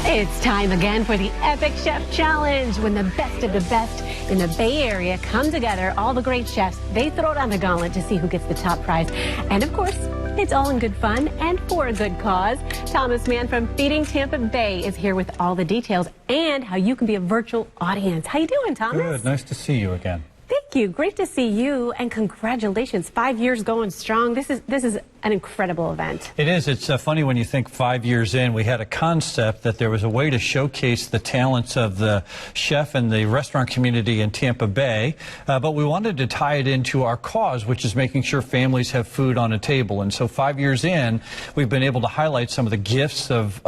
It's time again for the Epic Chef Challenge. When the best of the best in the Bay Area come together, all the great chefs, they throw down the gauntlet to see who gets the top prize. And of course, it's all in good fun and for a good cause. Thomas Mann from Feeding Tampa Bay is here with all the details and how you can be a virtual audience. How you doing, Thomas? Good. Nice to see you again. Thank you. Great to see you, and congratulations. 5 years going strong. This is an incredible event. It is. It's funny when you think 5 years in, we had a concept that there was a way to showcase the talents of the chef and the restaurant community in Tampa Bay, but we wanted to tie it into our cause, which is making sure families have food on a table. And so 5 years in, we've been able to highlight some of the gifts of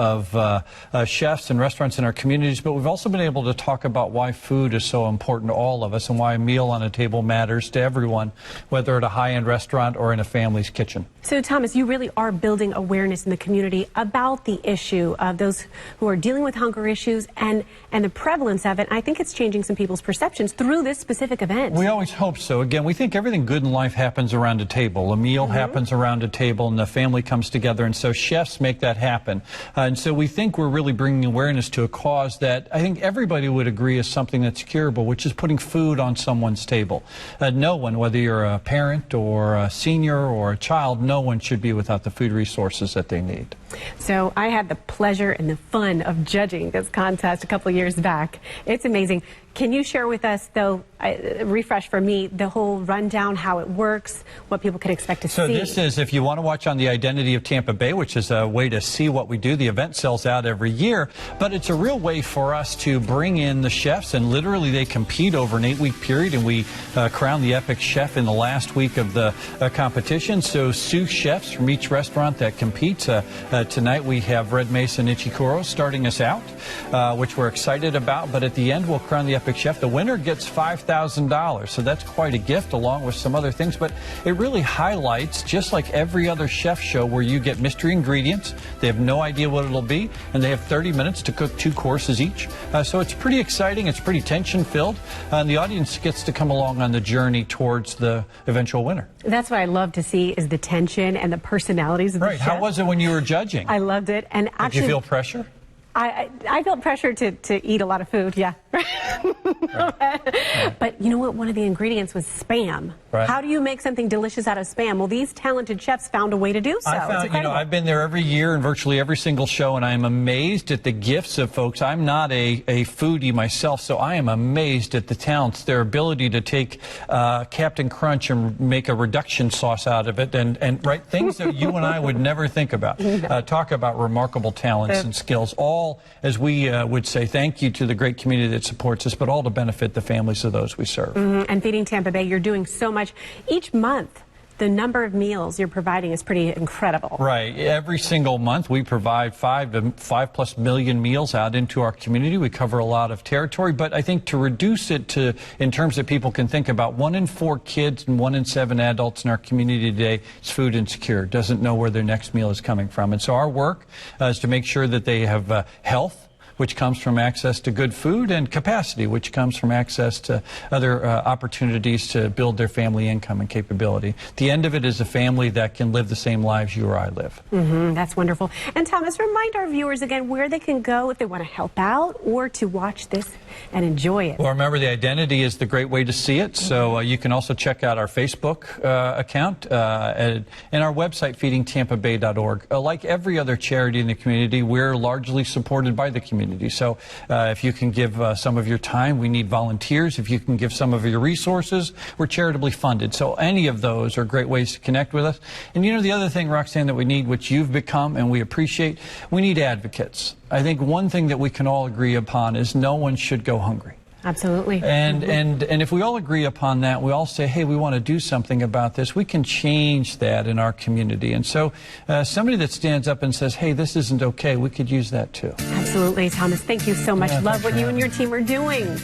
chefs and restaurants in our communities, but we've also been able to talk about why food is so important to all of us and why a meal on a table matters to everyone, whether at a high-end restaurant or in a family's kitchen. So, Thomas, you really are building awareness in the community about the issue of those who are dealing with hunger issues and the prevalence of it. I think it's changing some people's perceptions through this specific event. We always hope so. Again, we think everything good in life happens around a table. A meal happens around a table, and the family comes together, and so chefs make that happen. And so we think we're really bringing awareness to a cause that I think everybody would agree is something that's curable, which is putting food on someone's table. No one, whether you're a parent or a senior or a child, no one should be without the food resources that they need. So I had the pleasure and the fun of judging this contest a couple of years back. It's amazing. Can you share with us, though, refresh for me, the whole rundown, how it works, what people can expect to see? So this is, if you want to watch on the Identity of Tampa Bay, which is a way to see what we do. The event sells out every year, but it's a real way for us to bring in the chefs, and literally they compete over an 8-week period, and we crown the Epic Chef in the last week of the competition. So sous chefs from each restaurant that competes. Tonight we have Red Mesa and Ichikuro starting us out, which we're excited about, but at the end we'll crown the Epic Chef. The winner gets $5,000, so that's quite a gift along with some other things, but it really highlights, just like every other chef show where you get mystery ingredients, they have no idea what it'll be, and they have 30 minutes to cook 2 courses each. So it's pretty exciting, it's pretty tension-filled, and the audience gets to come along on the journey towards the eventual winner. That's what I love to see, is the tension and the personalities of the chefs. How was it when you were judging? I loved it. And actually, did you feel pressure? I felt pressure to eat a lot of food, yeah. But you know what? One of the ingredients was Spam. Right. How do you make something delicious out of Spam? Well, these talented chefs found a way to do so. I've been there every year in virtually every single show, and I am amazed at the gifts of folks. I'm not a foodie myself, so I am amazed at the talents, their ability to take Captain Crunch and make a reduction sauce out of it, and things that you and I would never think about. Talk about remarkable talents and skills, all, as we would say, thank you to the great community that supports us, but all to benefit the families of those we serve. And Feeding Tampa Bay, you're doing so much. Each month, the number of meals you're providing is pretty incredible. Right. Every single month, we provide 5+ million meals out into our community. We cover a lot of territory, but I think to reduce it to, in terms that people can think about, 1 in 4 kids and 1 in 7 adults in our community today is food insecure, doesn't know where their next meal is coming from. And so our work is to make sure that they have health, which comes from access to good food, and capacity, which comes from access to other opportunities to build their family income and capability. The end of it is a family that can live the same lives you or I live. That's wonderful. And Thomas, remind our viewers again where they can go if they want to help out or to watch this and enjoy it. Well, remember, the Identity is the great way to see it. So you can also check out our Facebook account and our website, feedingtampabay.org. Like every other charity in the community, we're largely supported by the community. So if you can give some of your time, we need volunteers. If you can give some of your resources, we're charitably funded. So any of those are great ways to connect with us. And you know, the other thing, Roxanne, that we need, which you've become and we appreciate, we need advocates. I think one thing that we can all agree upon is no one should go hungry. Absolutely. And if we all agree upon that, we all say, hey, we want to do something about this, we can change that in our community. And so somebody that stands up and says, hey, this isn't okay, we could use that too. Absolutely, Thomas. Thank you so much. Love what you and your team are doing.